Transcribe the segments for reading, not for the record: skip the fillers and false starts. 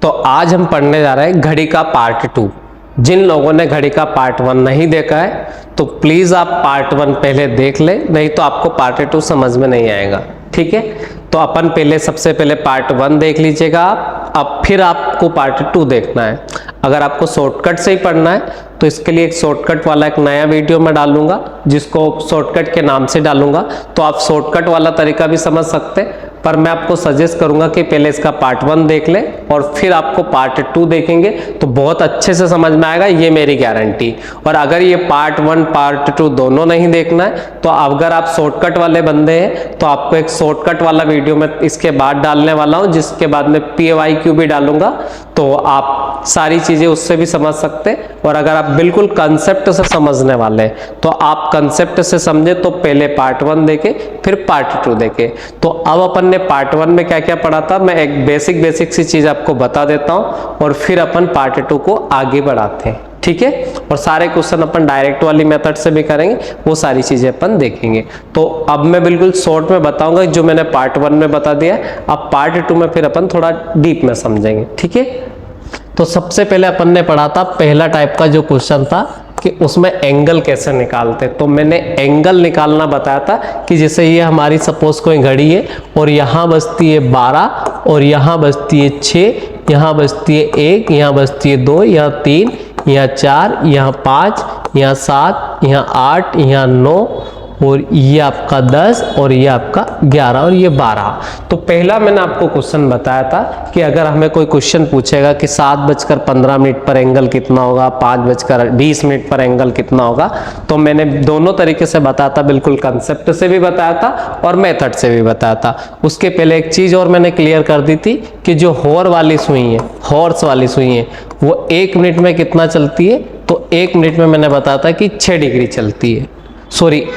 तो आज हम पढ़ने जा रहे हैं घड़ी का पार्ट 2। जिन लोगों ने घड़ी का पार्ट 1 नहीं देखा है तो प्लीज आप पार्ट 1 पहले देख ले, नहीं तो आपको पार्ट 2 समझ में नहीं आएगा। ठीक है, तो अपन सबसे पहले पार्ट 1 देख लीजिएगा आप, अब फिर आपको पार्ट 2 देखना है। अगर आपको शॉर्टकट से ही पढ़ना है तो इसके लिए एक शॉर्टकट वाला एक नया वीडियो मैं डालूंगा, जिसको शॉर्टकट के नाम से डालूंगा। तो आप शॉर्टकट वाला तरीका भी समझ सकते हैं, पर मैं आपको सजेस्ट करूंगा कि पहले इसका पार्ट 1 देख ले और फिर आपको पार्ट 2 देखेंगे तो बहुत अच्छे से समझ में आएगा, ये मेरी गारंटी। और अगर ये पार्ट 1 पार्ट 2 दोनों नहीं देखना है तो अगर आप शॉर्टकट वाले बंदे हैं तो आपको एक शॉर्टकट वाला वीडियो मैं इसके बाद डालने वाला हूं, जिसके बाद में PYQ भी डालूंगा, तो आप सारी चीजें उससे भी समझ सकते हैं। और अगर आप बिल्कुल कंसेप्ट से समझने वाले हैं तो आप कंसेप्ट से समझे तो पहले पार्ट 1 देखे फिर पार्ट 2 देखे। तो अब अपन ने पार्ट 1 में क्या क्या पढ़ा था, मैं एक बेसिक सी चीज आपको बता देता हूं और फिर अपन पार्ट 2 को आगे बढ़ाते हैं। ठीक है, और सारे क्वेश्चन अपन डायरेक्ट वाली मेथड से भी करेंगे, वो सारी चीजें अपन देखेंगे। तो अब मैं बिल्कुल शॉर्ट में बताऊंगा जो मैंने पार्ट 1 में बता दिया, अब पार्ट 2 में फिर अपन थोड़ा डीप में समझेंगे। ठीक है, तो सबसे पहले अपन ने पढ़ा था पहला टाइप का जो क्वेश्चन था कि उसमें एंगल कैसे निकालते। तो मैंने एंगल निकालना बताया था कि जैसे ये हमारी सपोज कोई घड़ी है और यहाँ बजती है 12 और यहाँ बजती है 6, यहाँ बजती है 1, यहाँ बजती है 2, यहाँ 3, यहाँ 4, यहाँ 5, यहाँ 7, यहाँ 8, यहाँ 9 और ये आपका 10 और ये आपका 11 और ये 12। तो पहला मैंने आपको क्वेश्चन बताया था कि अगर हमें कोई क्वेश्चन पूछेगा कि 7:15 पर एंगल कितना होगा, 5:20 पर एंगल कितना होगा, तो मैंने दोनों तरीके से बताया था, बिल्कुल कंसेप्ट से भी बताया था और मेथड से भी बताया था। उसके पहले एक चीज और मैंने क्लियर कर दी थी कि जो हॉर्स वाली सुई है वो 1 मिनट में कितना चलती है, तो 1 मिनट में मैंने बताया था कि 6 डिग्री चलती है।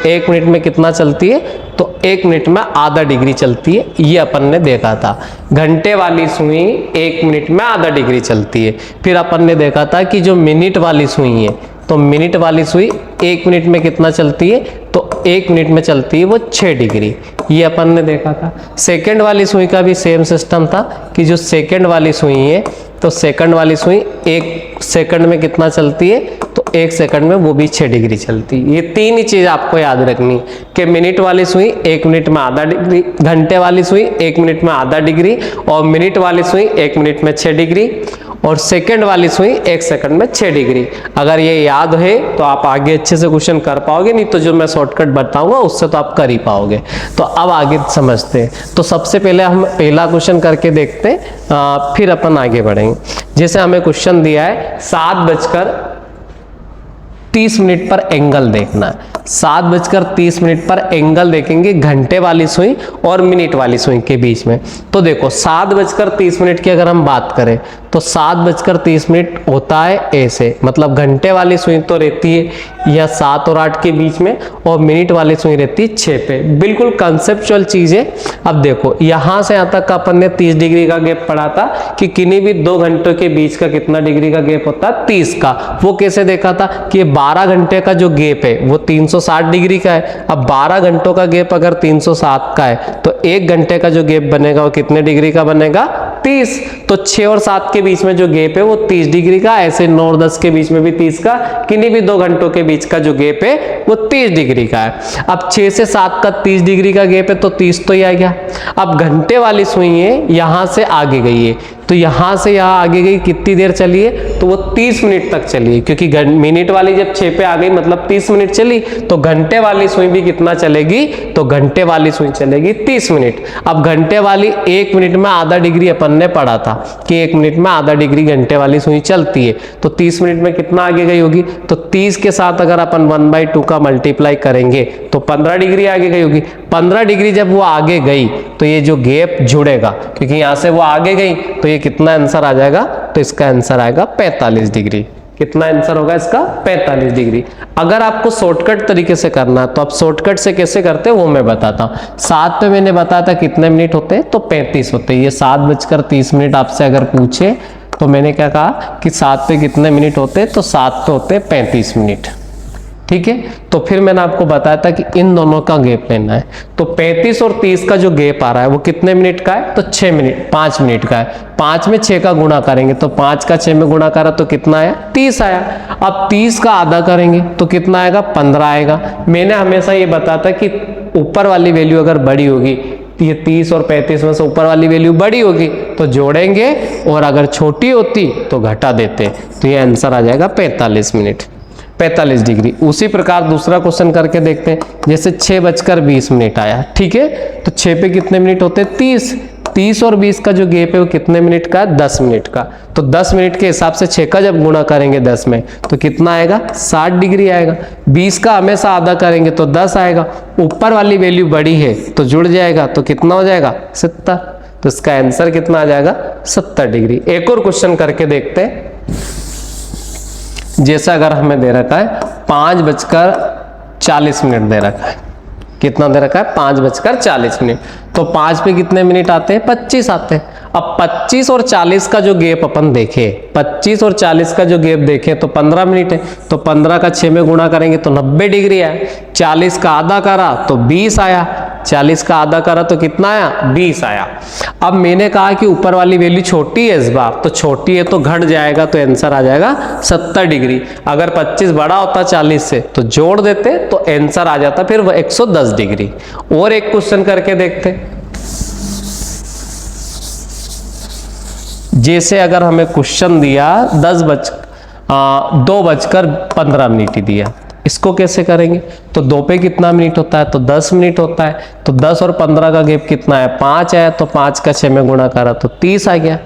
1 मिनट में कितना चलती है, तो 1 मिनट में आधा डिग्री चलती है, ये अपन ने देखा था। घंटे वाली सुई 1 मिनट में आधा डिग्री चलती है। फिर अपन ने देखा था कि जो मिनट वाली सुई है, तो मिनट वाली सुई 1 मिनट में कितना चलती है, तो 1 मिनट में चलती है वो 6 डिग्री, ये अपन ने देखा था। सेकंड वाली सुई का भी सेम सिस्टम था कि जो सेकंड वाली सुई है, तो सेकंड वाली सुई 1 सेकंड में कितना चलती है, तो 1 सेकंड में वो भी 6 डिग्री चलती है। ये 3 ही चीज आपको याद रखनी कि मिनट वाली सुई 1 मिनट में आधा डिग्री, घंटे वाली सुई 1 मिनट में आधा डिग्री, और मिनट वाली सुई 1 मिनट में 6 डिग्री, और सेकंड वाली सुई 1 सेकंड में 6 डिग्री। अगर ये याद है तो आप आगे अच्छे से क्वेश्चन कर पाओगे, नहीं तो जो मैं शॉर्टकट बताऊंगा उससे तो आप कर ही पाओगे। तो अब आगे समझते हैं। तो सबसे पहले हम पहला क्वेश्चन करके देखते हैं, फिर अपन आगे बढ़ेंगे। जैसे हमें क्वेश्चन दिया है 7:30 पर एंगल देखना है। 7:30 पर एंगल देखेंगे घंटे वाली सुई और मिनट वाली सुई के बीच में। तो देखो 7:30 की अगर हम बात करें तो 7:30 होता है ऐसे, मतलब घंटे वाली सुई तो रहती है या 7 और 8 के बीच में, और मिनट वाली सुई रहती है 6 पे। बिल्कुल कंसेप्चुअल चीज है। अब देखो यहां से यहां तक का अपन ने 30 डिग्री का गैप पढ़ा था कि किन्हीं भी 2 घंटों के बीच का कितना डिग्री का गैप होता है, 30 का। वो कैसे देखा था कि 12 घंटे का जो गैप है वो 360 डिग्री का है। अब 12 घंटों का गैप अगर 307 का है तो 1 घंटे का जो गैप बनेगा वो कितने डिग्री का बनेगा, 30। तो 6 और 7 के बीच में जो गैप है वो 30 डिग्री का, ऐसे 9 और 10 के बीच में भी 30 का, किन्हीं भी 2 घंटों के बीच का जो गैप है वो 30 डिग्री का है। अब 6 से 7 का 30 डिग्री का गैप है तो 30 तो ही आ गया। अब घंटे वाली सुई है यहां से आगे गई है, तो यहां से यहां आगे गई, कितनी देर चली है, तो वो 30 मिनट तक चली है, क्योंकि मिनट वाली जब 6 पे आ गई मतलब 30 मिनट चली, तो घंटे वाली सुई भी कितना चलेगी, तो घंटे वाली सुई चलेगी 30 मिनट। अब घंटे वाली 1 मिनट में आधा डिग्री अपन ने पढ़ा था कि 1 मिनट में आधा डिग्री घंटे वाली सुई चलती है, तो 30 मिनट में कितना आगे गई होगी, तो 30 के साथ अगर अपन 1/2 का मल्टीप्लाई करेंगे तो 15 डिग्री आगे गई होगी। 15 डिग्री जब वो आगे गई तो ये जो गैप जुड़ेगा, क्योंकि यहां से वो आगे गई, तो ये कितना आंसर आ जाएगा, तो इसका आंसर आएगा 45 डिग्री। कितना आंसर होगा इसका, 45 डिग्री। अगर आपको शॉर्टकट तरीके से करना है तो आप शॉर्टकट से कैसे करते हैं वो मैं बताता हूँ। 7 पे मैंने बताया था कितने मिनट होते हैं, तो 35 होते हैं। ये 7:30 आपसे अगर पूछे तो मैंने क्या कहा कि 7 पे कितने मिनट होते हैं, तो 7 पे होते हैं 35 मिनट। ठीक है। तो फिर मैंने आपको बताया था कि इन दोनों का गैप लेना है। तो 35 और 30 का जो गैप आ रहा है वो कितने मिनट का है, तो 6 मिनट 5 मिनट का है। 5 में 6 का गुणा करेंगे तो 5 का 6 में गुणा करा तो कितना आया, 30 आया। अब 30 का आधा करेंगे तो कितना आएगा, 15 आएगा। मैंने हमेशा ये बताया था कि ऊपर वाली वैल्यू अगर बड़ी होगी, ये 30 और 35 में से ऊपर वाली वैल्यू बड़ी होगी तो जोड़ेंगे, और अगर छोटी होती तो घटा देते। तो ये आंसर आ जाएगा 45 मिनट, 45 डिग्री। उसी प्रकार दूसरा क्वेश्चन करके देखते हैं। जैसे 6:20 आया, ठीक है। तो 6 पे कितने मिनट होते हैं, 30। 30 और 20 का जो गैप है वो कितने मिनट का है, 10 मिनट का। तो 10 मिनट के हिसाब से 6 का जब गुणा करेंगे 10 में तो कितना आएगा, 60 डिग्री आएगा। 20 का हमेशा आधा करेंगे तो 10 आएगा। ऊपर वाली वैल्यू बड़ी है तो जुड़ जाएगा, तो कितना हो जाएगा, 70। तो इसका आंसर कितना आ जाएगा, 70 डिग्री। एक और क्वेश्चन करके देखते हैं। जैसा अगर हमें दे रखा है 5:40 दे रखा है, कितना दे रखा है, 5:40। तो 5 पे कितने मिनट आते हैं, 25 आते हैं। अब 25 और 40 का जो गैप अपन देखे, 25 और 40 का जो गैप देखे तो 15 मिनट है। तो 15 का 6 में गुणा करेंगे तो 90 डिग्री आया। 40 का आधा करा तो 20 आया। 40 का आधा करा तो कितना आया, 20 आया। अब मैंने कहा कि ऊपर वाली वैल्यू छोटी है इस बार, तो छोटी है तो घट जाएगा, तो आंसर आ जाएगा 70 डिग्री। अगर 25 बड़ा होता 40 से तो जोड़ देते तो आंसर आ जाता फिर 110 डिग्री। और एक क्वेश्चन करके देखते। जैसे अगर हमें क्वेश्चन दिया 2:15 ही दिया, इसको कैसे करेंगे। तो 2 पे कितना मिनट होता है, तो 10 मिनट होता है। तो 10 और 15 का गैप कितना है, 5 है। तो 5 का 6 में गुणा करा तो 30 आ गया।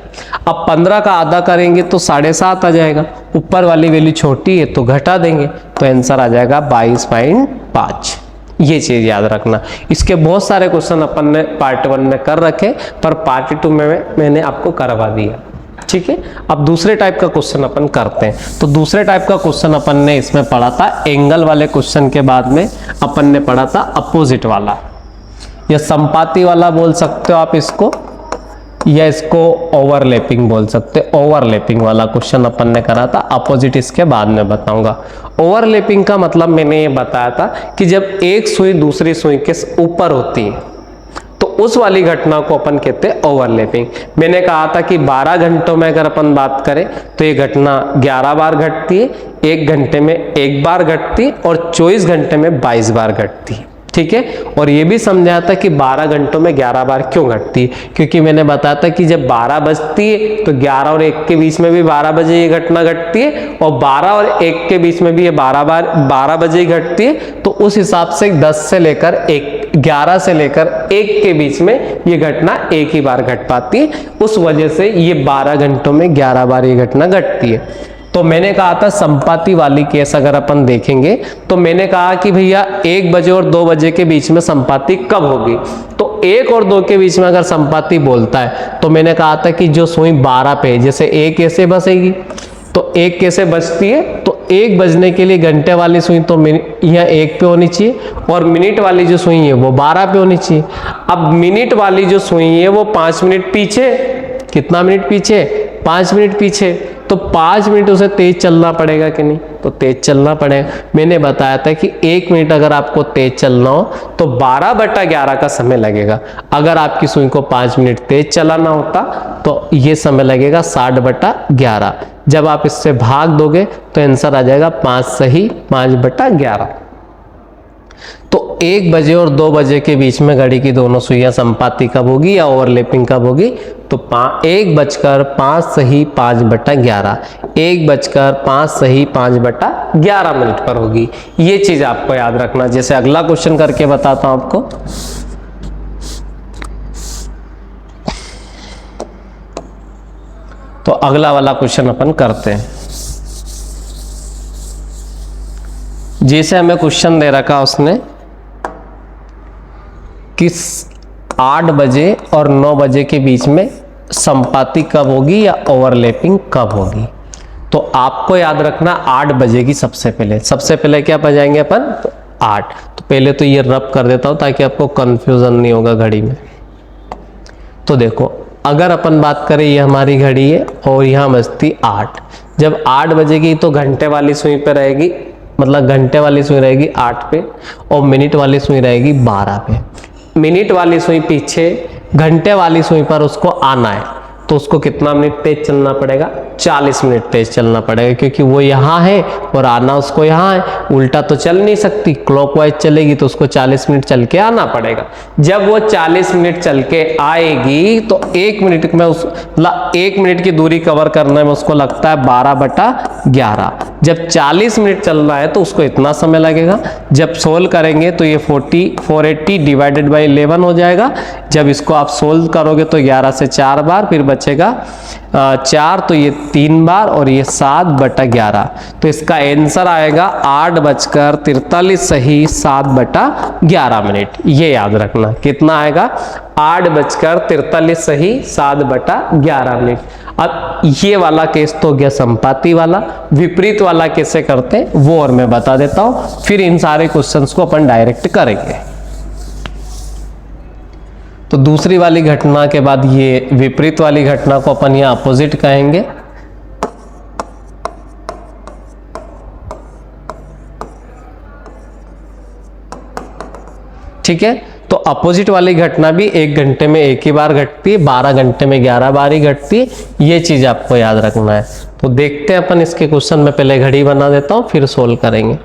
अब 15 का आधा करेंगे तो 7.5 आ जाएगा। ऊपर वाली वैल्यू छोटी है तो घटा देंगे, तो आंसर आ जाएगा 22.5। ये चीज याद रखना। इसके बहुत सारे क्वेश्चन अपन ने पार्ट 1 में कर रखे, पर पार्ट 2 में मैंने आपको करवा दिया, ठीक है। अब दूसरे टाइप का क्वेश्चन अपन करते हैं। तो दूसरे टाइप का क्वेश्चन अपन ने इसमें पढ़ा था एंगल वाले क्वेश्चन के बाद में अपन ने पढ़ा था अपोजिट वाला, या संपाती वाला बोल सकते हो आप इसको, या इसको ओवरलैपिंग बोल सकते हो। ओवरलैपिंग वाला क्वेश्चन अपन ने करा था, अपोजिट इसके बाद में बताऊंगा। ओवरलैपिंग का मतलब मैंने ये बताया था कि जब एक सुई दूसरी सुई के ऊपर होती है तो उस वाली घटना को अपन कहते हैं ओवरलैपिंग। मैंने कहा था कि 12 घंटों में अगर अपन बात करें तो ये घटना 11 बार घटती है, 1 घंटे में 1 बार घटती है, और 24 घंटे में 22 बार घटती है, ठीक है। और ये भी समझाया था कि 12 घंटों में 11 बार क्यों घटती है, क्योंकि मैंने बताया था कि जब 12 बजती है तो 11 और 1 के बीच में भी 12 बजे ये घटना घटती है, और 12 और 1 के बीच में भी ये 12 बजे ही घटती है। तो उस हिसाब से 10 से लेकर 11 से लेकर 1 के बीच में ये घटना एक ही बार घट पाती है। उस वजह से ये 12 घंटों में 11 बार ये घटना घटती है। तो मैंने कहा था संपाती वाली केस अगर अपन देखेंगे तो मैंने कहा कि भैया 1 बजे और 2 बजे के बीच में संपाती कब होगी। तो 1 और 2 के बीच में अगर संपाती बोलता है तो मैंने कहा था कि जो सुई 12 पे, जैसे 1 कैसे बसेगी, तो 1 कैसे बजती है, तो 1 बजने के लिए घंटे वाली सुई तो यहाँ 1 पे होनी चाहिए, और मिनट वाली जो सुई है वो 12 पे होनी चाहिए। अब मिनट वाली जो सुई है वो 5 मिनट पीछे, कितना मिनट पीछे, 5 मिनट पीछे। तो 5 मिनट उसे तेज चलना पड़ेगा कि नहीं, तो तेज चलना पड़ेगा। मैंने बताया था कि 1 मिनट अगर आपको तेज चलना हो तो 12/11 का समय लगेगा। अगर आपकी सुई को 5 मिनट तेज चलाना होता तो ये समय लगेगा 60/11। जब आप इससे भाग दोगे तो आंसर आ जाएगा 5 सही 5/11। तो 1 बजे और 2 बजे के बीच में घड़ी की दोनों सुइयां संपाती कब होगी या ओवरलैपिंग कब होगी, तो 1:05 सही 5/11, 1:05 सही 5/11 मिनट पर होगी। ये चीज आपको याद रखना। जैसे अगला क्वेश्चन करके बताता हूं आपको। तो अगला वाला क्वेश्चन अपन करते हैं। जैसे हमें क्वेश्चन दे रखा उसने कि 8 बजे और 9 बजे के बीच में संपाती कब होगी या ओवरलैपिंग कब होगी। तो आपको याद रखना 8 बजे की सबसे पहले क्या बजाएंगे अपन, तो 8। तो पहले तो ये रब कर देता हूं ताकि आपको कंफ्यूजन नहीं होगा घड़ी में। तो देखो अगर अपन बात करें ये हमारी घड़ी है और यहाँ बजती 8, जब 8 बजेगी तो घंटे वाली सुई पे रहेगी मतलब घंटे वाली सुई रहेगी 8 पे और मिनट वाली सुई रहेगी 12 पे। मिनट वाली सुई पीछे, घंटे वाली सुई पर उसको आना है तो उसको कितना मिनट तेज चलना पड़ेगा? 40 मिनट तेज चलना पड़ेगा, क्योंकि वो यहाँ है और आना उसको यहाँ है। उल्टा तो चल नहीं सकती, क्लॉकवाइज चलेगी तो उसको 40 मिनट चल के आना पड़ेगा। जब वो 40 मिनट चल के आएगी तो 1 मिनट में 1 मिनट की दूरी कवर करने में उसको लगता है 12/11। जब 40 मिनट चलना है तो उसको इतना समय लगेगा। जब सोल्व करेंगे तो ये 480 डिवाइडेड बाई 11 हो जाएगा। जब इसको आप सोल्व करोगे तो 11 से 4 बार, फिर बचेगा 4, तो ये 3 बार और ये 7/11। तो इसका आंसर आएगा 8:43 सही 7/11 मिनट। ये याद रखना, कितना आएगा? 8:43 सही 7/11 मिनट। अब ये वाला केस तो गया संपाती वाला। विपरीत वाला कैसे करते हैं वो और मैं बता देता हूं, फिर इन सारे क्वेश्चंस को अपन डायरेक्ट करेंगे। तो दूसरी वाली घटना के बाद ये विपरीत वाली घटना को अपन यहाँ अपोजिट कहेंगे। ठीक है, तो अपोजिट वाली घटना भी 1 घंटे में 1 ही बार घटती है, 12 घंटे में 11 बार ही घटती है। ये चीज आपको याद रखना है। तो देखते हैं अपन इसके क्वेश्चन में, पहले घड़ी बना देता हूं फिर सोल्व करेंगे।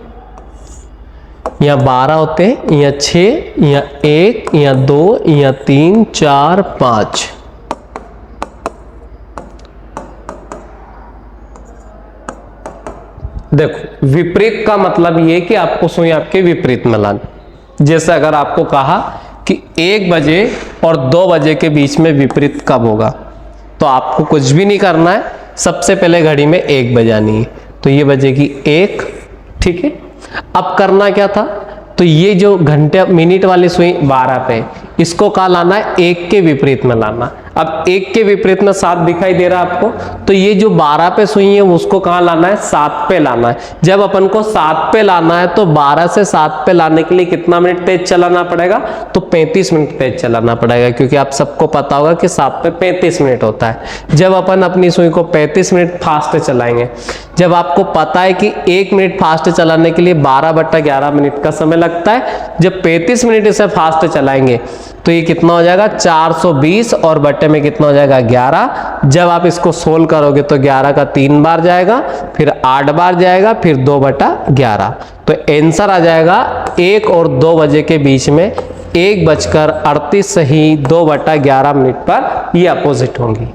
यहाँ 12 होते हैं, यहाँ 6, यहाँ 1, यहाँ 2, यहाँ 3, 4, 5। देखो विपरीत का मतलब ये कि आपको सुई आपके विपरीत में लानी। जैसे अगर आपको कहा कि 1 बजे और 2 बजे के बीच में विपरीत कब होगा, तो आपको कुछ भी नहीं करना है, सबसे पहले घड़ी में 1 बजानी है, तो ये बजेगी 1। ठीक है, अब करना क्या था, तो ये जो घंटे मिनट वाली सुई 12 पे, इसको कहाँ लाना है? 1 के विपरीत में लाना। अब 1 के विपरीत में 7 दिखाई दे रहा है आपको, तो ये जो 12 पे सुई है उसको कहाँ लाना है? 7 पे लाना है। जब अपन को 7 पे लाना है तो 12 से 7 पे लाने के लिए कितना मिनट तेज चलाना पड़ेगा? तो 35 मिनट तेज चलाना पड़ेगा, क्योंकि आप सबको पता होगा कि 7 पे 35 मिनट होता है। जब अपन अपनी सुई को 35 मिनट फास्ट चलाएंगे, जब आपको पता है कि 1 मिनट फास्ट चलाने के लिए 12/11 मिनट का समय लगता है, जब 35 मिनट इसे फास्ट चलाएंगे तो ये कितना हो जाएगा? 420 और बट्टे में कितना हो जाएगा? 11। जब आप इसको सोल्व करोगे तो 11 का 3 बार जाएगा, फिर 8 बार जाएगा, फिर 2/11। तो आंसर आ जाएगा 1 और 2 बजे के बीच में 1:38 सही 2/11 मिनट पर ये अपोजिट होंगी।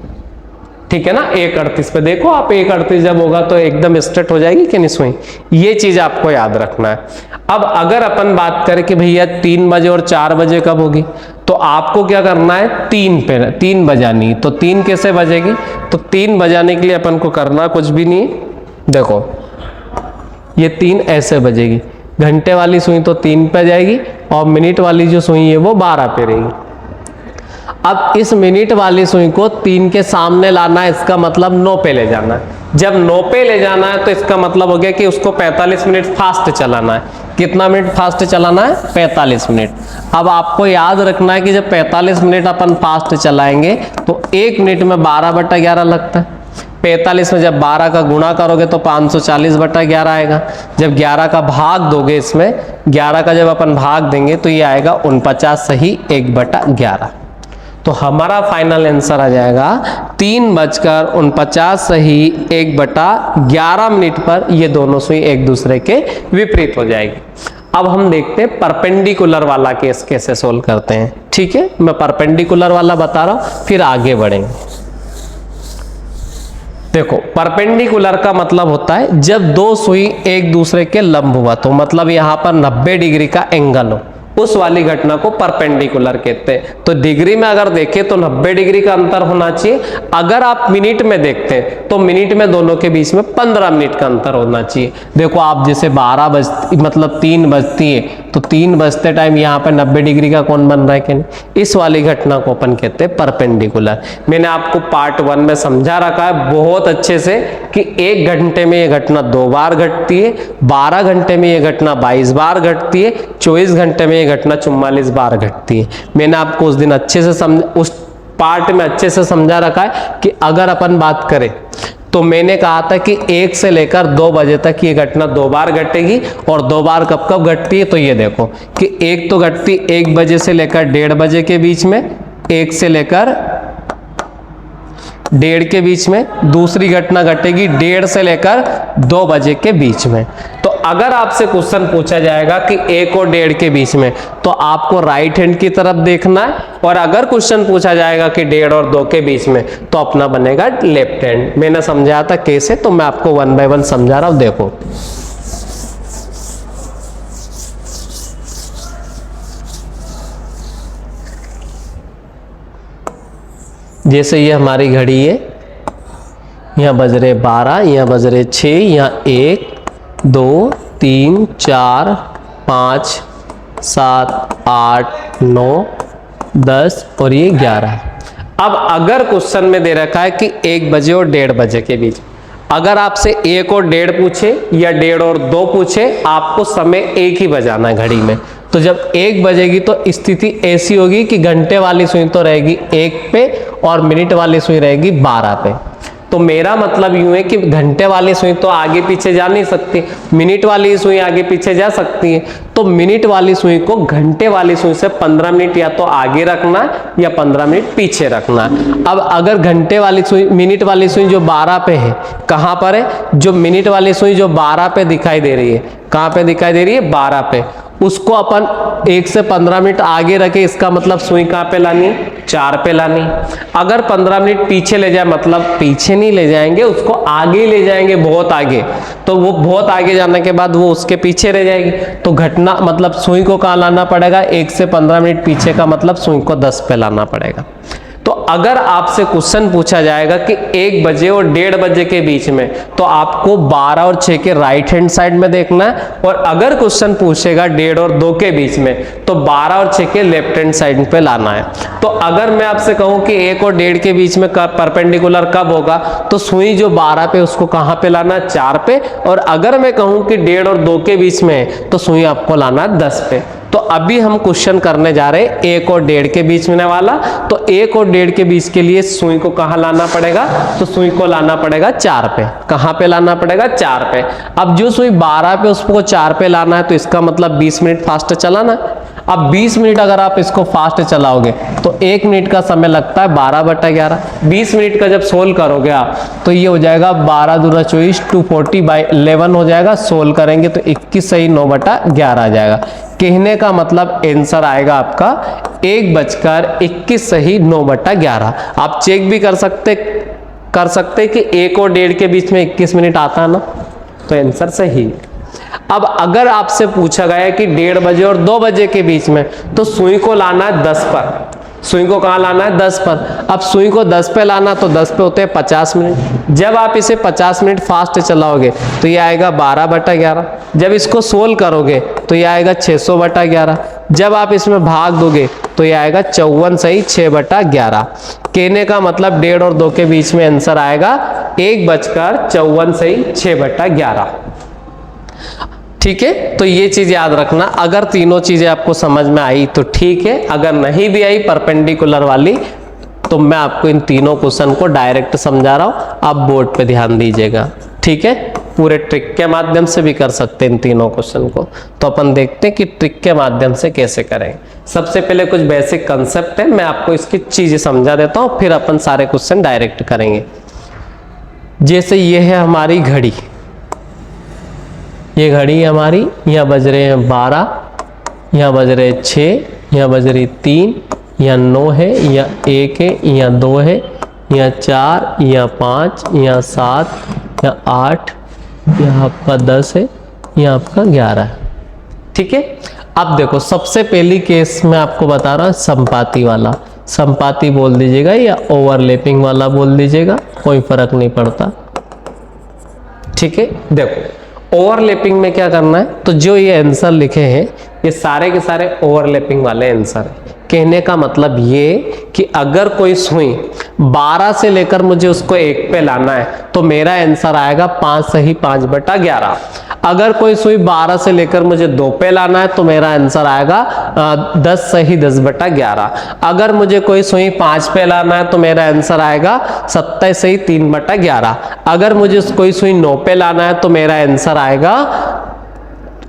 ठीक है ना, 1:38 पे देखो आप, 1:38 जब होगा तो एकदम स्ट्रेट हो जाएगी कि नहीं सुई। ये चीज आपको याद रखना है। अब अगर अपन बात करें कि भैया 3 बजे और 4 बजे कब होगी, तो आपको क्या करना है? 3 बजानी। तो 3 कैसे बजेगी? तो 3 बजाने के लिए अपन को करना कुछ भी नहीं है। देखो ये 3 ऐसे बजेगी, घंटे वाली सुई तो 3 पे जाएगी और मिनट वाली जो सुई है वो 12 पे रहेगी। अब इस मिनट वाली सुई को 3 के सामने लाना है, इसका मतलब 9 पे ले जाना है। जब 9 पे ले जाना है तो इसका मतलब हो गया कि उसको 45 मिनट फास्ट चलाना है। कितना मिनट फास्ट चलाना है? 45 मिनट। अब आपको याद रखना है कि जब 45 मिनट अपन फास्ट चलाएंगे तो 1 मिनट में 12/11 लगता है। 45 में जब 12 का गुणा करोगे तो 540/11 आएगा। जब 11 का भाग दोगे, इसमें 11 का जब अपन भाग देंगे तो ये आएगा 49 सही 1/11। तो हमारा फाइनल आंसर आ जाएगा 3:49 सही 1/11 मिनट पर ये दोनों सुई एक दूसरे के विपरीत हो जाएगी। अब हम देखते हैं परपेंडिकुलर वाला केस कैसे सोल्व करते हैं। ठीक है, मैं परपेंडिकुलर वाला बता रहा हूं, फिर आगे बढ़ेंगे। देखो परपेंडिकुलर का मतलब होता है जब दो सुई एक दूसरे के लंबवत हो, मतलब यहां पर 90 डिग्री का एंगल हो, उस वाली घटना को परपेंडिकुलर कहते हैं। तो डिग्री में अगर देखें तो 90 डिग्री का अंतर होना चाहिए। अगर आप मिनट में देखते हैं तो मिनट में दोनों के बीच में 15 मिनट का अंतर होना चाहिए। देखो आप जैसे 12 बजती मतलब 3 बजती है तो 3 बजते टाइम यहाँ पे 90 डिग्री का कोण बन रहा है कि नहीं, इस वाली घटना को अपन कहते हैं परपेंडिकुलर। मैंने आपको पार्ट 1 में समझा रखा है बहुत अच्छे से कि 1 घंटे में ये घटना 2 बार घटती है, 12 घंटे में ये घटना 22 बार घटती है, 24 घंटे में घटना 44 बार घटती है। मैंने आपको उस दिन अच्छे से उस पार्ट में अच्छे से समझा रखा है कि अगर अपन बात करें तो मैंने कहा था कि 1 से लेकर 2 बजे तक ये घटना 2 बार घटेगी। और 2 बार कब कब घटती है, तो ये देखो कि एक तो घटती 1 बजे से लेकर 1:30 बजे के बीच में, 1 से लेकर 1:30 के बीच में। दूसरी घटना घटेगी 1:30 से लेकर 2 बजे के बीच में। तो अगर आपसे क्वेश्चन पूछा जाएगा कि 1 और 1:30 के बीच में, तो आपको राइट हैंड की तरफ देखना है। और अगर क्वेश्चन पूछा जाएगा कि 1:30 और 2 के बीच में, तो अपना बनेगा लेफ्ट हैंड। मैंने समझाया था कैसे, तो मैं आपको 1 बाय 1 समझा रहा हूं। देखो जैसे ये हमारी घड़ी है, यहाँ बज रहे 12, यहाँ बज रहे 6, यहाँ 1 2 3 4 5 7 8 9 10 और ये 11। अब अगर क्वेश्चन में दे रखा है कि 1 बजे और 1:30 बजे के बीच, अगर आपसे 1 और 1:30 पूछे या 1:30 और 2 पूछे, आपको समय एक ही बजाना है घड़ी में। तो जब 1 बजेगी तो स्थिति ऐसी होगी कि घंटे वाली सुई तो रहेगी 1 पे और मिनट वाली सुई रहेगी 12 पे। तो मेरा मतलब यूं है कि घंटे वाली सुई तो आगे पीछे जा नहीं सकती, मिनट वाली सुई आगे पीछे जा सकती है। तो मिनट वाली सुई को घंटे वाली सुई से 15 मिनट या तो आगे रखना या 15 मिनट पीछे रखना। अब अगर घंटे वाली सुई, मिनट वाली सुई जो 12 पे है, कहाँ पर है, जो मिनट वाली सुई जो 12 पे दिखाई दे रही है, कहाँ पे दिखाई दे रही है, 12 पे, उसको अपन 1 से 15 मिनट आगे रखे, इसका मतलब सुई कहाँ पे लानी, 4 पे लानी। अगर 15 मिनट पीछे ले जाए, मतलब पीछे नहीं ले जाएंगे, उसको आगे ले जाएंगे, बहुत आगे, तो वो बहुत आगे जाने के बाद वो उसके पीछे रह जाएगी। तो घटना मतलब सुई को कहाँ लाना पड़ेगा, 1 से 15 मिनट पीछे का मतलब सुई को 10 पे लाना पड़ेगा। तो अगर आपसे क्वेश्चन पूछा जाएगा कि 1 बजे और 1:30 बजे के बीच में, तो आपको 12 और 6 के राइट हैंड साइड में देखना है। और अगर क्वेश्चन पूछेगा 1:30 और 2 के बीच में, तो 12 और 6 के लेफ्ट हैंड साइड पे लाना है। तो अगर मैं आपसे कहूं कि 1 और 1:30 के बीच में परपेंडिकुलर कब होगा, तो सुई जो 12 पे उसको कहां पे लाना है, 4 पे। और अगर मैं कहूं कि 1:30 और 2 के बीच में, तो सुई आपको लाना है 10 पे। तो अभी हम क्वेश्चन करने जा रहे हैं 1 और 1:30 के बीच में वाला। तो 1 और 1:30 के बीच के लिए सुई को कहां लाना पड़ेगा, तो सुई को लाना पड़ेगा 4 पे। कहां पे लाना पड़ेगा, 4 पे। अब जो सुई 12 पे उसको 4 पे लाना है, तो इसका मतलब 20 मिनट फास्ट चलाना। अब 20 मिनट अगर आप इसको फास्ट चलाओगे, तो 1 मिनट का समय लगता है 12/11। 20 मिनट का जब सोल्व करोगे आप, तो ये हो जाएगा 12 दूना 24, 240/11 हो जाएगा। सोल्व करेंगे तो 21 सही 9/11 आ जाएगा। कहने का मतलब आंसर आएगा आपका 1:21 सही 9/11। आप चेक भी कर सकते कि 1 और 1:30 के बीच में 21 मिनट आता है ना, तो आंसर सही। अब अगर आपसे पूछा गया कि 1:30 बजे और 2 बजे के बीच में, तो सुई को लाना है 10 पर। सुई को कहाँ लाना है, 10 पर। अब सुई को 10 पे लाना, तो 10 पे होते हैं 50 मिनट। जब आप इसे 50 मिनट फास्ट चलाओगे, तो ये आएगा 12/11। जब इसको सोल्व करोगे, तो ये आएगा 600/11। जब आप इसमें भाग दोगे, तो ये आएगा 54 सही 6/11। कहने का मतलब 1:30 और 2 के बीच में आंसर आएगा 1:54 सही 6/11। ठीक है, तो ये चीज याद रखना। अगर तीनों चीजें आपको समझ में आई तो ठीक है, अगर नहीं भी आई परपेंडिकुलर वाली, तो मैं आपको इन तीनों क्वेश्चन को डायरेक्ट समझा रहा हूं, आप बोर्ड पे ध्यान दीजिएगा। ठीक है, पूरे ट्रिक के माध्यम से भी कर सकते हैं इन तीनों क्वेश्चन को। तो अपन देखते हैं कि ट्रिक के माध्यम से कैसे करें। सबसे पहले कुछ बेसिक कंसेप्ट है, मैं आपको इसकी चीजें समझा देता हूं, फिर अपन सारे क्वेश्चन डायरेक्ट करेंगे। जैसे ये है हमारी घड़ी, ये घड़ी हमारी, यहाँ बज रहे हैं 12, यहाँ बज रहे 6, यहाँ बज रही 3, यहाँ 9 है, यहाँ 1 है, यहाँ 2 है, यहाँ 4, यहाँ 5, यहाँ 7, यहाँ 8, यहाँ आपका 10 है, यहाँ आपका 11 है। ठीक है, अब देखो सबसे पहली केस मैं आपको बता रहा हूँ संपाती वाला। संपाती बोल दीजिएगा या ओवरलैपिंग वाला बोल दीजिएगा, कोई फर्क नहीं पड़ता। ठीक है, देखो ओवरलैपिंग में क्या करना है, तो जो ये आंसर लिखे हैं ये सारे के सारे ओवरलैपिंग वाले आंसर है। कहने का मतलब ये कि अगर कोई सुई 12 से लेकर मुझे उसको 1 पे लाना है तो मेरा आंसर आएगा 5 सही 5/11। अगर कोई सुई 12 से लेकर मुझे 2 पे लाना है तो मेरा आंसर आएगा 10 सही 10/11। अगर मुझे कोई सुई 5 पे लाना है तो मेरा आंसर आएगा 27 सही 3/11। अगर मुझे कोई सुई 9 पे लाना है तो मेरा आंसर आएगा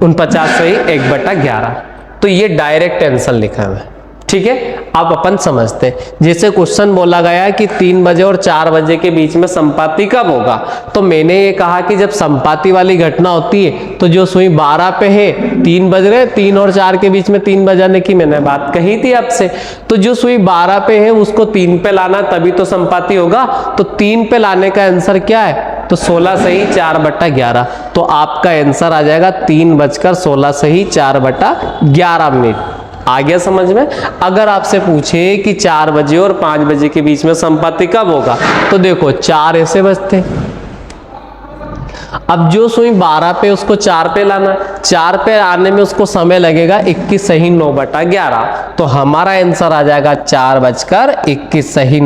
49 सही 1/11। तो ये डायरेक्ट आंसर लिखा है, ठीक है। आप अपन समझते हैं, जैसे क्वेश्चन बोला गया कि 3 बजे और 4 बजे के बीच में संपाति कब होगा, तो मैंने ये कहा कि जब संपाति वाली घटना होती है तो जो सुई 12 पे है, 3 बज रहे, 3 और 4 के बीच में 3 बजाने की मैंने बात कही थी आपसे, तो जो सुई 12 पे है उसको 3 पे लाना तभी तो संपाति होगा। तो 3 पे लाने का आंसर क्या है, तो 16 सही 4/11। तो आपका आंसर आ जाएगा 3:16 सही 4/11। आ गया समझ में। अगर आपसे पूछे कि 4 बजे और 5 बजे के बीच में संपाति कब होगा, तो देखो 4 ऐसे बजते, अब जो सुई 12 पे उसको 4 पे लाना है, 4 पे आने में उसको समय लगेगा 21 सही 9/11। तो हमारा आंसर आ जाएगा 4:21 सही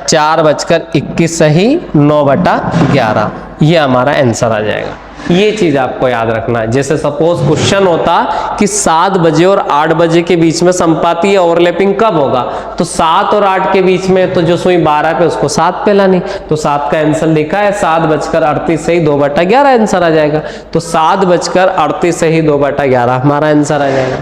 4:21 सही 9/11। ये हमारा आंसर आ जाएगा। ये चीज आपको याद रखना है। जैसे सपोज क्वेश्चन होता कि 7 बजे और 8 बजे के बीच में संपाति या ओवरलैपिंग कब होगा, तो 7 और 8 के बीच में तो जो सुई 12 पे उसको 7 पे लानी, तो 7 का आंसर लिखा है 7:38 सही 2/11 आंसर आ जाएगा। तो 7:38 सही 2/11 हमारा आंसर आ जाएगा।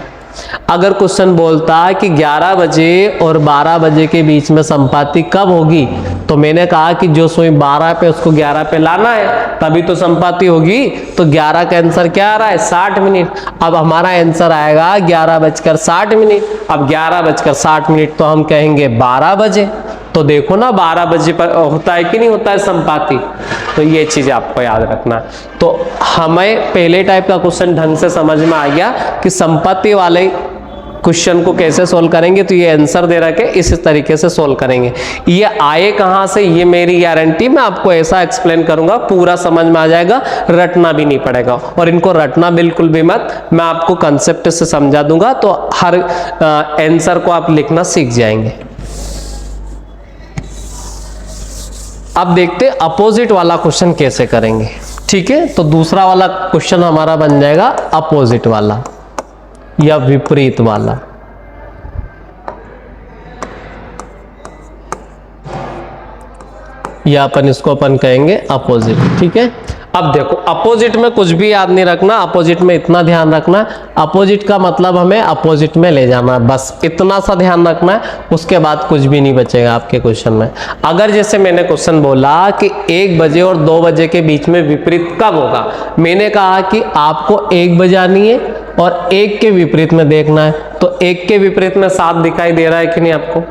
अगर क्वेश्चन बोलता कि 11 बजे और 12 बजे के बीच में संपाति कब होगी, तो मैंने कहा कि जो सुई 12 पे उसको 11 पे लाना है तभी तो संपाति होगी। तो 11 का आंसर क्या आ रहा है, 60 मिनट। अब हमारा आंसर आएगा 11:60। अब 11:60 तो हम कहेंगे 12 बजे। तो देखो ना 12 बजे पर होता है कि नहीं होता है संपाति। तो ये चीज आपको याद रखना है। तो हमें पहले टाइप का क्वेश्चन ढंग से समझ में आ गया कि संपत्ति वाले क्वेश्चन को कैसे सोल्व करेंगे, तो ये आंसर दे रखे इस तरीके से सोल्व करेंगे। ये आए कहां से, ये मेरी गारंटी, मैं आपको ऐसा एक्सप्लेन करूंगा पूरा समझ में आ जाएगा, रटना भी नहीं पड़ेगा। और इनको रटना बिल्कुल भी मत, मैं आपको कंसेप्ट से समझा दूंगा तो हर आंसर को आप लिखना सीख जाएंगे। अब देखते अपोजिट वाला क्वेश्चन कैसे करेंगे, ठीक है। तो दूसरा वाला क्वेश्चन हमारा बन जाएगा अपोजिट वाला या विपरीत वाला। या इसको अपन कहेंगे अपोजिट, ठीक है। अब देखो अपोजिट में कुछ भी याद नहीं रखना, अपोजिट में इतना ध्यान रखना, अपोजिट का मतलब हमें अपोजिट में ले जाना है, बस इतना सा ध्यान रखना है। उसके बाद कुछ भी नहीं बचेगा आपके क्वेश्चन में। अगर जैसे मैंने क्वेश्चन बोला कि 1 बजे और 2 बजे के बीच में विपरीत कब होगा, मैंने कहा कि आपको 1 बजानी है और 1 के विपरीत में देखना है। तो 1 के विपरीत में 7 दिखाई दे रहा है कि नहीं आपको,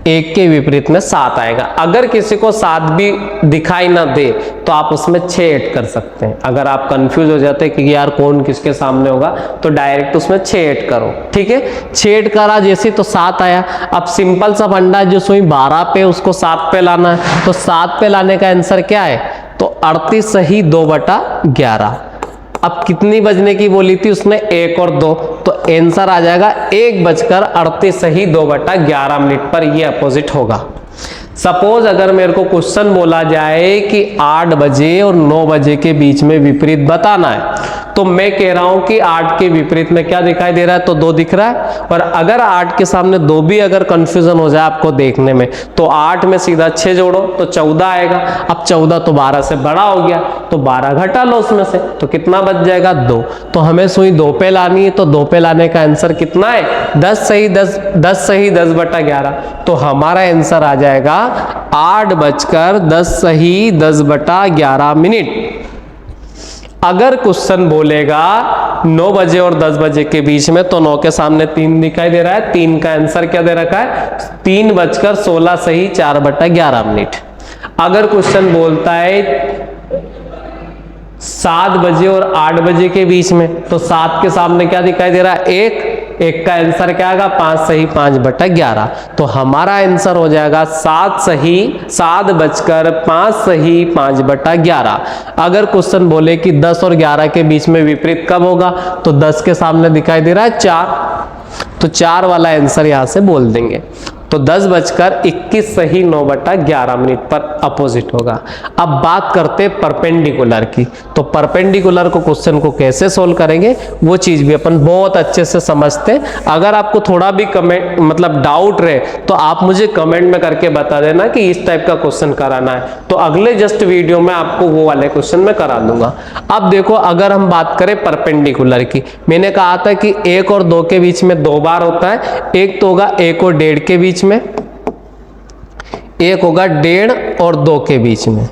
1 के विपरीत में 7 आएगा। अगर किसी को 7 भी दिखाई ना दे तो आप उसमें 6 ऐड कर सकते हैं। अगर आप कंफ्यूज हो जाते हैं कि यार कौन किसके सामने होगा, तो डायरेक्ट उसमें 6 ऐड करो, ठीक है। 6 ऐड करा जैसे तो 7 आया। अब सिंपल सा फंडा, जो सुई 12 पे उसको 7 पे लाना है, तो 7 पे लाने का आंसर क्या है, तो 38 सही 2/11। अब कितनी बजने की बोली थी उसने, 1 और 2, तो आंसर आ जाएगा 1:38 सही 2/11 पर। ये अपोजिट होगा। सपोज अगर मेरे को क्वेश्चन बोला जाए कि 8 बजे और 9 बजे के बीच में विपरीत बताना है, तो मैं कह रहा हूं कि 8 के विपरीत में क्या दिखाई दे रहा है, तो 2 दिख रहा है। और अगर 8 के सामने 2 भी अगर कंफ्यूजन हो जाए आपको देखने में, तो 8 में सीधा 6 जोड़ो तो 14 आएगा। अब 14 तो 12 से बड़ा हो गया, तो 12 घटा लो उसमें से, तो कितना बच जाएगा, 2। तो हमें सुई 2 पे लानी है, तो 2 पे लाने का आंसर कितना है, 10 सही 10/11। तो हमारा आंसर आ जाएगा 8:10 सही 10/11। अगर क्वेश्चन बोलेगा 9 बजे और 10 बजे के बीच में, तो 9 के सामने 3 दिखाई दे रहा है, 3 का आंसर क्या दे रखा है, 3:16 सही 4/11। अगर क्वेश्चन बोलता है 7 बजे और 8 बजे के बीच में, तो 7 के सामने क्या दिखाई दे रहा है, 1 का आंसर क्या आएगा, 5 सही 5/11। तो हमारा आंसर हो जाएगा 7:05 सही 5/11। अगर क्वेश्चन बोले कि 10 और 11 के बीच में विपरीत कब होगा, तो 10 के सामने दिखाई दे रहा है 4, तो 4 वाला आंसर यहाँ से बोल देंगे। तो 10:21 सही 9/11 पर अपोजिट होगा। अब बात करते हैं परपेंडिकुलर की। तो परपेंडिकुलर को क्वेश्चन को कैसे सोल्व करेंगे वो चीज भी अपन बहुत अच्छे से समझते हैं। अगर आपको थोड़ा भी कमेंट मतलब डाउट रहे तो आप मुझे कमेंट में करके बता देना कि इस टाइप का क्वेश्चन कराना है, तो अगले जस्ट वीडियो में आपको वो वाले क्वेश्चन में करा दूंगा। अब देखो, अगर हम बात करें परपेंडिकुलर की, मैंने कहा था कि 1 और 2 के बीच में 2 बार होता है। एक तो होगा 1 और 1.5 के बीच में, एक होगा 1.5 और 2 के बीच में।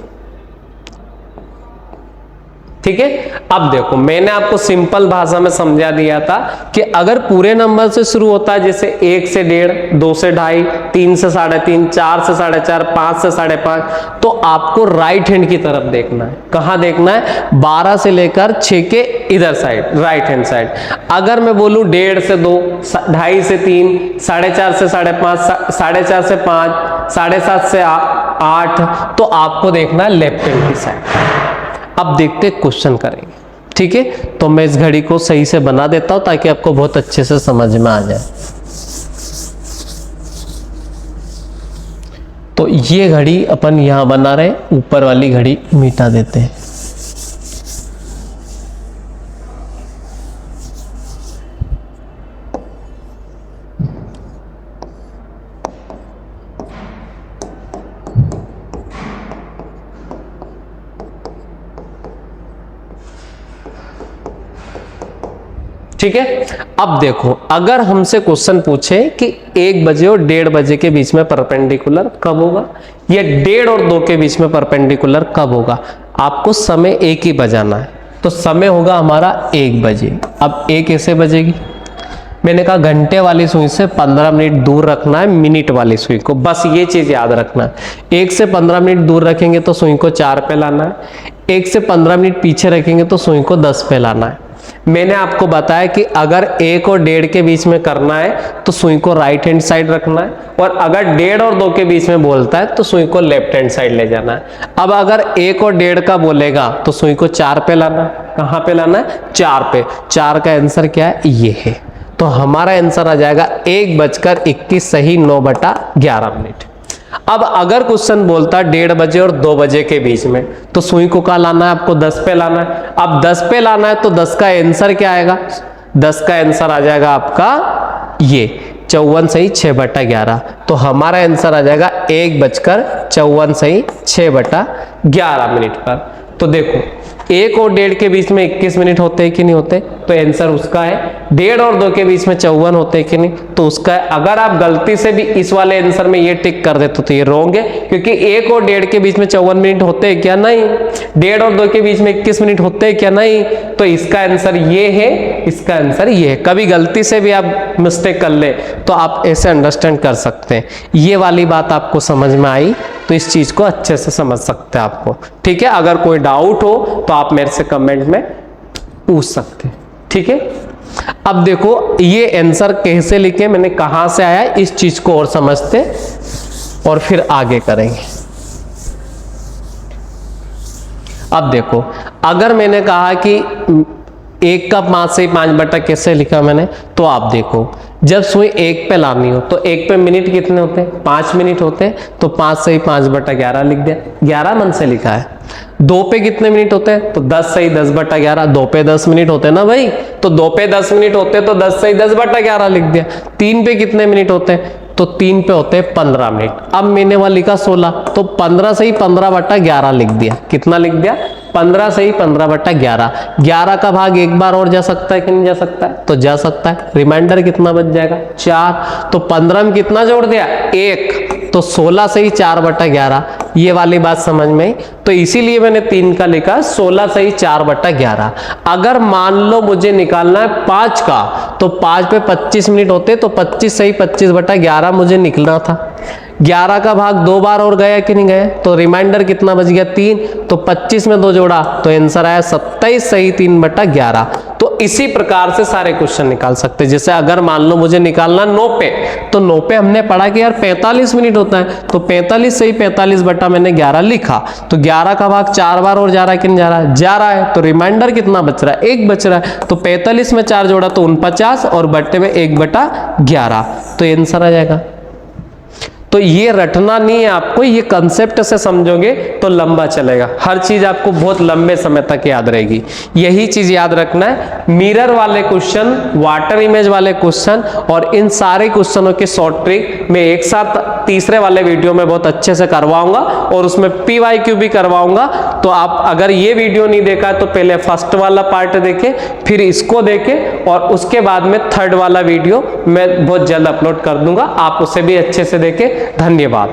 ठीक है। अब देखो, मैंने आपको सिंपल भाषा में समझा दिया था कि अगर पूरे नंबर से शुरू होता है, जैसे 1 से 1.5, 2 से 2.5, 3 से 3.5, 4 से 4.5, 5 से 5.5, तो आपको राइट हैंड की तरफ देखना है। कहां देखना है? 12 से लेकर 6 के इधर साइड, राइट हैंड साइड। अगर मैं बोलूं 1.5 से 2, 2.5 से 3, 4.5 से 5.5, 4.5 से 5, 7.5 से 8, तो आपको देखना है लेफ्ट हैंड की साइड। अब देखते क्वेश्चन करेंगे। ठीक है, तो मैं इस घड़ी को सही से बना देता हूं ताकि आपको बहुत अच्छे से समझ में आ जाए। तो ये घड़ी अपन यहां बना रहे, ऊपर वाली घड़ी मिटा देते हैं। ठीक है। अब देखो, अगर हमसे क्वेश्चन पूछे कि 1 बजे और 1.5 बजे के बीच में परपेंडिकुलर कब होगा, या 1.5 और 2 के बीच में परपेंडिकुलर कब होगा, आपको समय एक ही बजाना है। तो समय होगा हमारा 1 बजे। अब 1 कैसे बजेगी? मैंने कहा घंटे वाली सुई से 15 मिनट दूर रखना है मिनट वाली सुई को, बस ये चीज याद रखना है। 1 से 15 मिनट दूर रखेंगे तो सुई को 4 पे लाना है, 1 से 15 मिनट पीछे रखेंगे तो सुई को 10 पे लाना है। मैंने आपको बताया कि अगर 1 और 1.5 के बीच में करना है तो सुई को राइट हैंड साइड रखना है, और अगर 1.5 और 2 के बीच में बोलता है तो सुई को लेफ्ट हैंड साइड ले जाना है। अब अगर 1 और 1.5 का बोलेगा तो सुई को 4 पे लाना है। कहां पे लाना है? 4 पे। 4 का आंसर क्या है? ये है। तो हमारा आंसर आ जाएगा 1:21 सही 9/11। अब अगर क्वेश्चन बोलता है 1.5 बजे और 2 बजे के बीच में, तो सुई को कहाँ लाना है? आपको 10 पे लाना है। अब 10 पे लाना है तो 10 का आंसर क्या आएगा? 10 का आंसर आ जाएगा आपका ये 54 सही 6/11। तो हमारा आंसर आ जाएगा 1:54 सही 6/11 पर। तो देखो, 1 और 1.5 के बीच में 21 मिनट होते हैं कि नहीं होते, तो आंसर उसका है। 1.5 और 2 के बीच में 54 होते हैं कि नहीं, तो उसका है। अगर आप गलती से भी इस वाले आंसर में ये टिक कर देते तो ये रॉन्ग है, क्योंकि 1 और 1.5 के बीच में 54 मिनट होते हैं क्या? नहीं। 1.5 और 2 के बीच में 21 मिनट होते हैं क्या? नहीं। तो इसका आंसर ये है, इसका आंसर ये है। कभी गलती से भी आप मिस्टेक कर ले तो आप ऐसे अंडरस्टैंड कर सकते हैं। ये वाली बात आपको समझ में आई तो इस चीज को अच्छे से समझ सकते हैं आपको। ठीक है। अगर कोई डाउट हो तो आप मेरे से कमेंट में पूछ सकते हैं। ठीक है। अब देखो, ये आंसर कैसे लिखे, मैंने कहां से आया, इस चीज को और समझते और फिर आगे करेंगे। अब देखो, अगर मैंने कहा कि 1 का 5 से 5 कैसे लिखा मैंने, तो आप देखो, जब सुई 1 पे लानी हो तो 1 पे मिनट कितने होते हैं? 5 मिनट होते हैं। तो 5 से 5/11 लिख दिया, 11 मन से लिखा है। 2 पे कितने मिनट होते हैं? तो 10 से 10/11। 2 पे 10 मिनट होते हैं ना भाई, तो 2 पे 10 मिनट होते हैं तो 10 से 10/11 लिख दिया। 3 पे कितने मिनट होते हैं? तो 3 पे होते हैं 15 मिनट। अब मैंने वहां लिखा 16, तो 15 से 15/11 लिख दिया। कितना लिख दिया? 15 से 15/11। 11 का भाग एक बार और जा सकता है कि नहीं जा सकता है? तो जा सकता है। रिमाइंडर कितना बच जाएगा? 4। तो 15 में कितना जोड़ दिया? 1। तो 16 से ही 4/11। ये वाली बात समझ में आई। तो इसीलिए मैंने 3 का लिखा, 16 से ही 4/11। अगर मान लो मुझे निकालना है 5 का, तो 5 पे 25 मिनट होते, तो 25 से ही 25/11 मुझे निकलना था। 11 का भाग 2 बार और गया कि नहीं गया? तो रिमाइंडर कितना बच गया? 3। तो 25 में 2 जोड़ा तो आंसर आया 27 सही 3/11। तो इसी प्रकार से सारे क्वेश्चन निकाल सकते हैं। जैसे अगर मान लो मुझे निकालना 9 पे, तो 9 पे हमने पढ़ा कि यार 45 मिनट होता है, तो 45 से ही 45 बटा मैंने 11 लिखा, तो 11 का भाग 4 बार और जा रहा है कि नहीं जा रहा है, जा रहा है, तो रिमाइंडर कितना बच रहा है, 1 बच रहा है, तो 45 में 4 जोड़ा तो 49 और बट्टे में 1 बटा 11, तो आंसर आ जाएगा। तो ये रटना नहीं है आपको, ये कंसेप्ट से समझोगे तो लंबा चलेगा, हर चीज आपको बहुत लंबे समय तक याद रहेगी। यही चीज याद रखना है, मिरर वाले क्वेश्चन, वाटर इमेज वाले क्वेश्चन और इन सारे क्वेश्चनों के शॉर्ट ट्रिक मैं एक साथ तीसरे वाले वीडियो में बहुत अच्छे से करवाऊंगा और उसमें PYQ भी करवाऊंगा। तो आप अगर ये वीडियो नहीं देखा तो पहले फर्स्ट वाला पार्ट देखें, फिर इसको देखें और उसके बाद में थर्ड वाला वीडियो मैं बहुत जल्द अपलोड कर दूंगा, आप उसे भी अच्छे से देखें। धन्यवाद।